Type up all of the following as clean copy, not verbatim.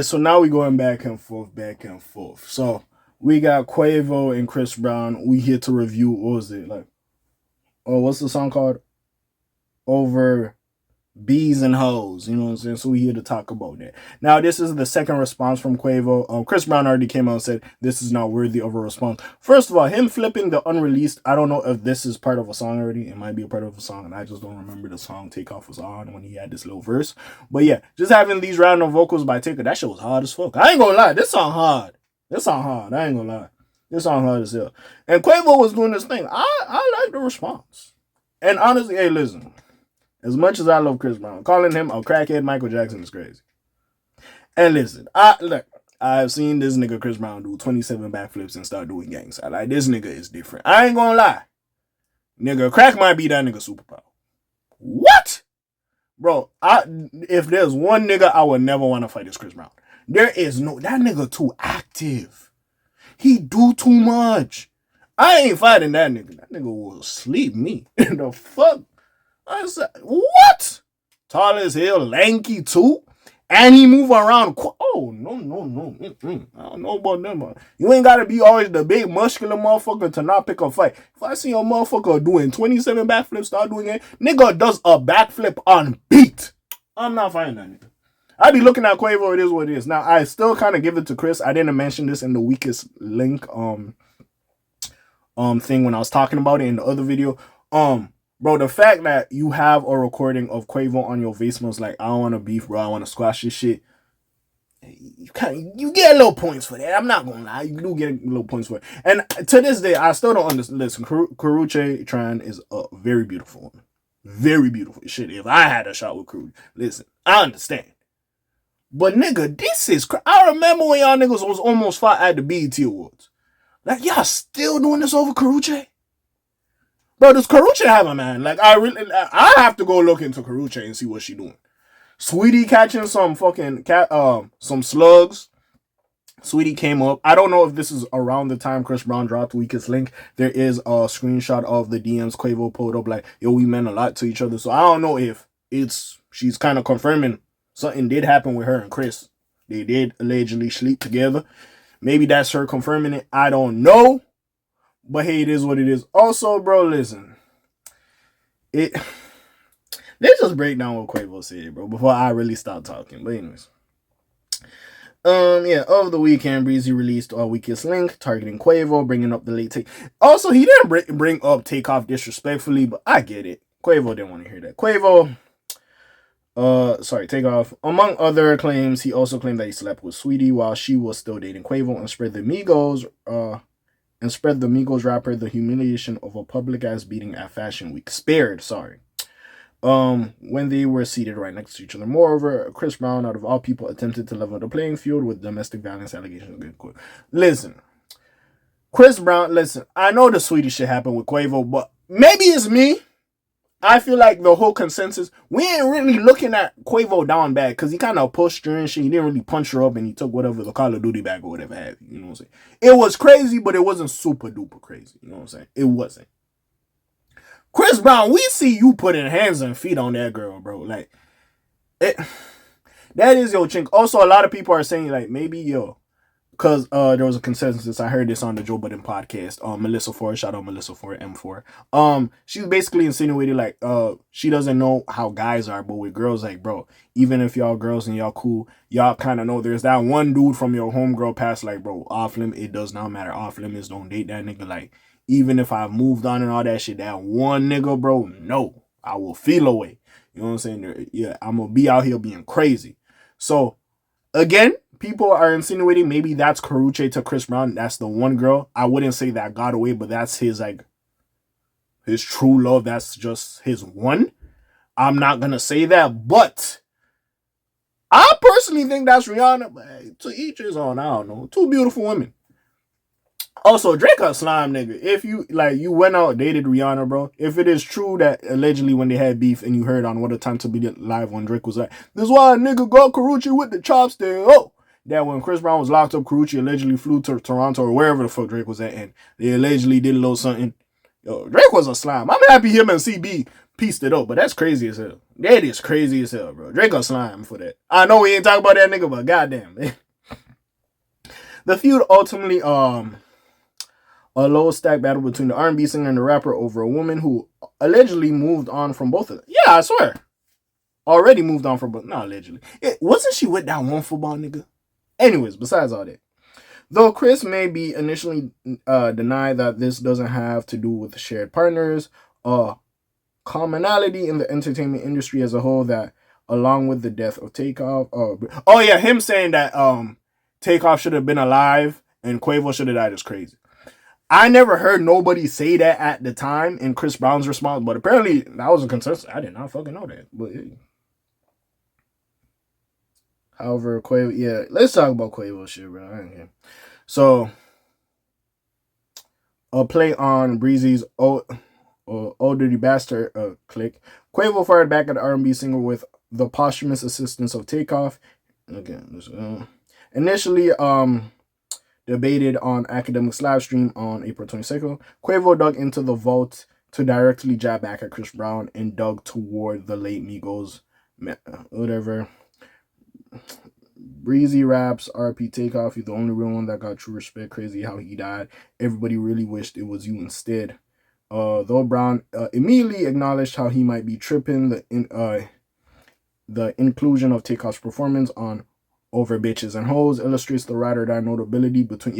So now we going back and forth, back and forth. So we got Quavo and Chris Brown. We here to review. What was it like? Oh, what's the song called? Over bees and hoes. You know what I'm saying? So we here to talk about that. Now this is the second response from Quavo. Chris Brown already came out and said this is not worthy of a response. First of all, him flipping the unreleased. I don't know if this is part of a song already. It might be a part of a song, and I just don't remember the song Takeoff was on when he had this little verse. But yeah, just having these random vocals by Taker, that shit was hard as fuck. I ain't gonna lie, this song hard. This song hard. I ain't gonna lie. This song hard as hell. And Quavo was doing this thing. I like the response. And honestly, hey, listen. As much as I love Chris Brown, calling him a crackhead Michael Jackson is crazy. And listen, I've seen this nigga Chris Brown do 27 backflips and start doing gangs. I like this nigga is different. I ain't gonna lie. Nigga, crack might be that nigga superpower. What? Bro, if there's one nigga I would never want to fight is Chris Brown. There is no, that nigga too active. He do too much. I ain't fighting that nigga. That nigga will sleep me. The fuck? I said, what? Tall as hell, lanky too, and he move around. Oh, no. I don't know about them. You ain't gotta be always the big muscular motherfucker to not pick a fight. If I see a motherfucker doing 27 backflips, start doing it, nigga does a backflip on beat. I'm not fighting that nigga. I be looking at Quavo, it is what it is. Now, I still kind of give it to Chris. I didn't mention this in the weakest link thing when I was talking about it in the other video. Bro, the fact that you have a recording of Quavo on your voicemails like, I don't want to beef, bro, I want to squash this shit. You get little points for that. I'm not gonna lie, you do get little points for it. And to this day, I still don't understand. Listen, Karrueche Tran is a very beautiful woman. Very beautiful. Shit, if I had a shot with Karrueche, listen, I understand. But nigga, this is I remember when y'all niggas was almost fought at the BET Awards. Like, y'all still doing this over Karrueche? Bro, does Karrueche have a man? Like, I have to go look into Karrueche and see what she doing. Saweetie catching some fucking some slugs. Saweetie came up. I don't know if this is around the time Chris Brown dropped Weakest Link. There is a screenshot of the DMs Quavo pulled up like, yo, we meant a lot to each other. So I don't know if she's kind of confirming something did happen with her and Chris. They did allegedly sleep together. Maybe that's her confirming it. I don't know. But hey, it is what it is. Also, bro, listen. Let's just break down what Quavo said, bro, before I really start talking. But anyways. Yeah, over the weekend, Breezy released a Weakest Link, targeting Quavo, bringing up the late take. Also, he didn't bring up Takeoff disrespectfully, but I get it. Quavo didn't want to hear that. Takeoff. Among other claims, he also claimed that he slept with Saweetie while she was still dating Quavo and spread the Migos rapper the humiliation of a public ass beating at Fashion Week. When they were seated right next to each other. Moreover, Chris Brown, out of all people, attempted to level the playing field with domestic violence allegations. Listen, Chris Brown, I know the Saweetie shit happened with Quavo, but maybe it's me. I feel like the whole consensus, we ain't really looking at Quavo down bad because he kind of pushed her and shit. He didn't really punch her up and he took whatever the Call of Duty bag or whatever have you. You know what I'm saying? It was crazy, but it wasn't super duper crazy. You know what I'm saying? It wasn't. Chris Brown, we see you putting hands and feet on that girl, bro. Like, that is your chink. Also, a lot of people are saying, like, maybe, because there was a consensus. I heard this on the Joe Budden podcast. Melissa Ford, shout out Melissa Ford, M4. She's basically insinuated like she doesn't know how guys are, but with girls, like, bro, even if y'all girls and y'all cool, y'all kind of know there's that one dude from your homegirl past, like, bro, off limit, it does not matter. Off limits, don't date that nigga. Like, even if I've moved on and all that shit, that one nigga, bro, no, I will feel away. You know what I'm saying? Yeah, I'm gonna be out here being crazy. So again, people are insinuating maybe that's Karrueche to Chris Brown. That's the one girl. I wouldn't say that got away, but that's his true love. That's just his one. I'm not gonna say that, but I personally think that's Rihanna. But hey, to each his own. I don't know. Two beautiful women. Also, Drake a slime nigga. If you went out dated Rihanna, bro. If it is true that allegedly when they had beef and you heard on What a Time to Be Live when Drake was like, this is why a nigga got Karrueche with the chopstick. Oh, that when Chris Brown was locked up, Karrueche allegedly flew to Toronto or wherever the fuck Drake was at, and they allegedly did a little something. Yo, Drake was a slime. I'm happy him and CB pieced it up, but that's crazy as hell. That is crazy as hell, bro. Drake a slime for that. I know we ain't talking about that nigga, but goddamn, man. The feud ultimately, a low stack battle between the R&B singer and the rapper over a woman who allegedly moved on from both of them. Yeah, I swear. Already moved on from both. Not allegedly. Wasn't she with that one football nigga? Anyways, besides all that. Though Chris may be initially denied that this doesn't have to do with shared partners, commonality in the entertainment industry as a whole that, along with the death of Takeoff, oh yeah, him saying that Takeoff should have been alive and Quavo should have died is crazy. I never heard nobody say that at the time in Chris Brown's response, but apparently that was a consensus. I did not fucking know that. But however, Quavo, yeah, let's talk about Quavo shit, bro. Okay. So, a play on Breezy's Old Dirty Bastard click. Quavo fired back at the R&B singer with the posthumous assistance of Takeoff. Again, initially, debated on Academic's live stream on April 22nd, Quavo dug into the vault to directly jab back at Chris Brown and dug toward the late Migos, whatever. Breezy raps, RP Takeoff, you're the only real one that got true respect. Crazy how he died. Everybody really wished it was you instead. Though Brown immediately acknowledged how he might be tripping, the inclusion of Takeoff's performance on Over Bitches and Hoes illustrates the ride or die notability between,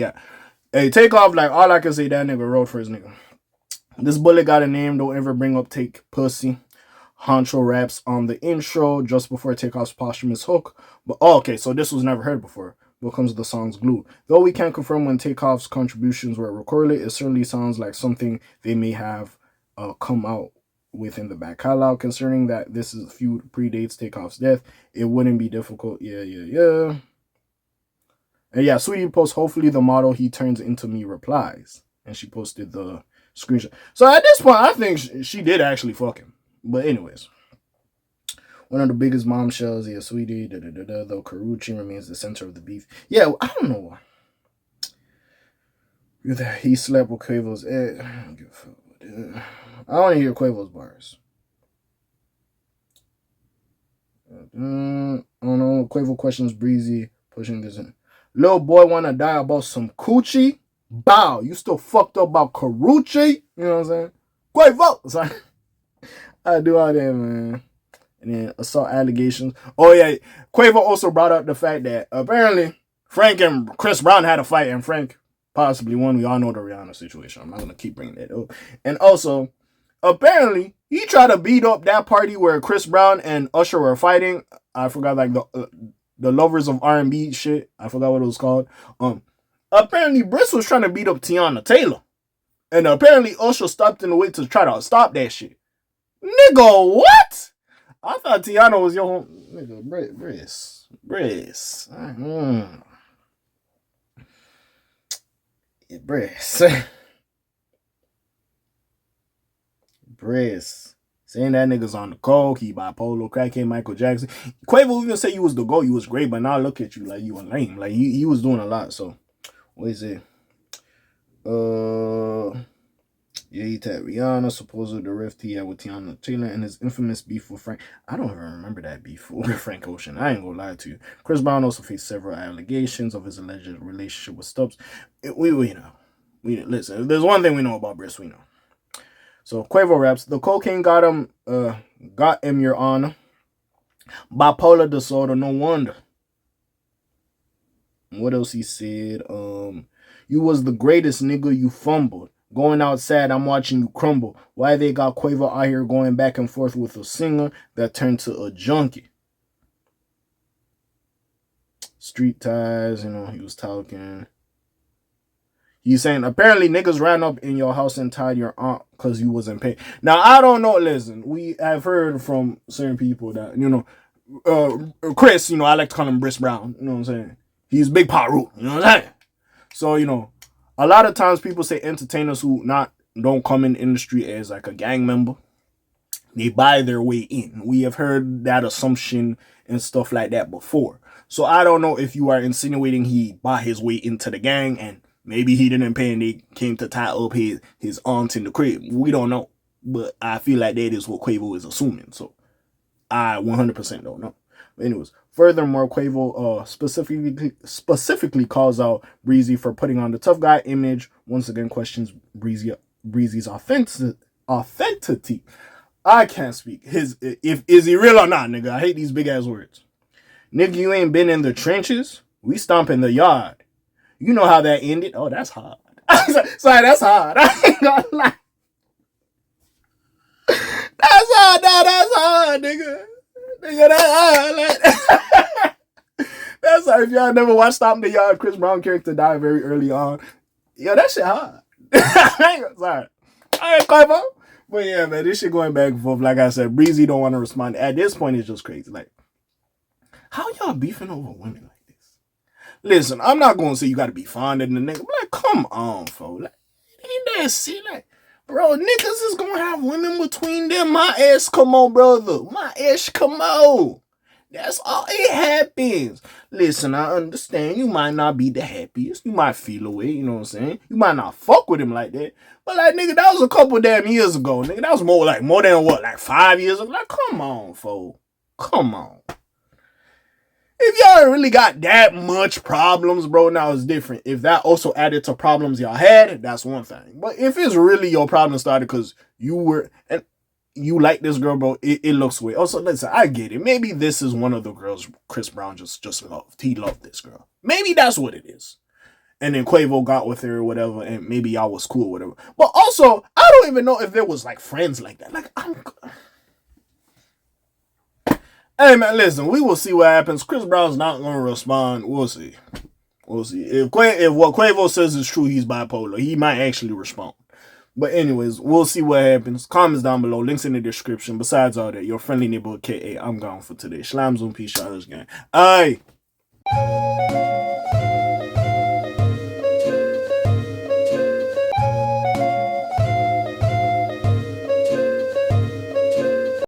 Hey, Takeoff, like, all I can say, that nigga wrote for his nigga. This bullet got a name, don't ever bring up Take Pussy. Honcho raps on the intro just before Takeoff's posthumous hook. But, okay, so this was never heard before. Becomes the song's glue. Though we can't confirm when Takeoff's contributions were recorded, it certainly sounds like something they may have come out within the back catalog. Concerning that this is a feud predates Takeoff's death, it wouldn't be difficult. Yeah. And yeah, Saweetie posts, hopefully the model he turns into me replies. And she posted the screenshot. So at this point, I think she did actually fuck him. But anyways, one of the biggest bombshells, Saweetie, though Karrueche remains the center of the beef. Yeah, I don't know. He slept with Quavo's ex. I want to hear Quavo's bars. I don't know. Quavo questions Breezy, pushing this in. Little boy want to die about some coochie? Bow. You still fucked up about Karrueche? You know what I'm saying? Quavo! Sorry. I do all that, man. And then assault allegations. Oh, yeah. Quavo also brought up the fact that apparently Frank and Chris Brown had a fight, and Frank possibly won. We all know the Rihanna situation. I'm not going to keep bringing that up. And also, apparently, he tried to beat up that party where Chris Brown and Usher were fighting. I forgot, like, the Lovers of R&B shit. I forgot what it was called. Apparently, Briss was trying to beat up Teyana Taylor. And apparently, Usher stopped in the way to try to stop that shit. Nigga, what? I thought Teyana was your home. Nigga, Briss. Briss. Briss. Saying that nigga's on the coke, he bipolar, crackhead, Michael Jackson. Quavo even say you was the GOAT, you was great, but now look at you like you a lame. Like, he was doing a lot, so. What is it? Yeah, he tapped Rihanna, supposedly the rift he had with Teyana Taylor, and his infamous beef with Frank. I don't even remember that beef with Frank Ocean. I ain't gonna lie to you. Chris Brown also faced several allegations of his alleged relationship with Stubbs. We know. Listen, if there's one thing we know about Briss, we know. So Quavo raps, the cocaine got him, your honor. Bipolar disorder, no wonder. What else he said? You was the greatest, nigga, you fumbled. Going outside, I'm watching you crumble. Why they got Quavo out here going back and forth with a singer that turned to a junkie? Street ties, he was talking. He's saying, apparently niggas ran up in your house and tied your aunt because you wasn't paid. Now, I don't know. Listen, we have heard from certain people that, Chris, I like to call him Chris Brown. You know what I'm saying? He's Big Paru. You know what I'm saying? So, a lot of times people say entertainers who don't come in the industry as like a gang member, they buy their way in. We have heard that assumption and stuff like that before. So I don't know if you are insinuating he bought his way into the gang and Maybe he didn't pay and they came to tie up his aunt in the crib. We don't know. But I feel like that is what Quavo is assuming. So I 100% don't know. But anyways, furthermore, Quavo specifically calls out Breezy for putting on the tough guy image. Once again, questions Breezy's authenticity. I can't speak. Is he real or not, nigga? I hate these big ass words. Nigga, you ain't been in the trenches. We stomp in the yard. You know how that ended. Oh, that's hard. Sorry, that's hard. I ain't gonna lie. That's hard. No, that's hard, nigga. Nigga, that's hard. Like, that's hard. If y'all never watched Stomp in the Yard, Chris Brown character died very early on. Yo, that shit hard. Sorry. All right, Quavo. But yeah, man, this shit going back and forth. Like I said, Breezy don't want to respond. At this point, it's just crazy. Like, how y'all beefing over women like this? Listen, I'm not going to say you got to be fond of the nigga. But like, come on, folks. Like, ain't that shit? Like, bro, niggas is going to have women between them. My Eskimo brother. My Eskimo. That's all. It happens. Listen, I understand you might not be the happiest. You might feel away, you know what I'm saying? You might not fuck with him like that. But like, nigga, that was a couple damn years ago. Nigga, that was more than what? Like 5 years ago? Like, come on, folks. Come on. If y'all really got that much problems, bro, now it's different. If that also added to problems y'all had, that's one thing. But if it's really your problem started because you like this girl, bro, it looks weird. Also, listen, I get it. Maybe this is one of the girls Chris Brown just loved. He loved this girl. Maybe that's what it is. And then Quavo got with her or whatever, and maybe y'all was cool or whatever. But also, I don't even know if there was like friends like that. Like, hey man, listen, we will see what happens. Chris Brown's not gonna respond. We'll see. We'll see. If what Quavo says is true, he's bipolar. He might actually respond. But anyways, we'll see what happens. Comments down below. Links in the description. Besides all that, your friendly neighborhood K.A. I'm gone for today. Shlams on peace, y'all. Gang. Aye.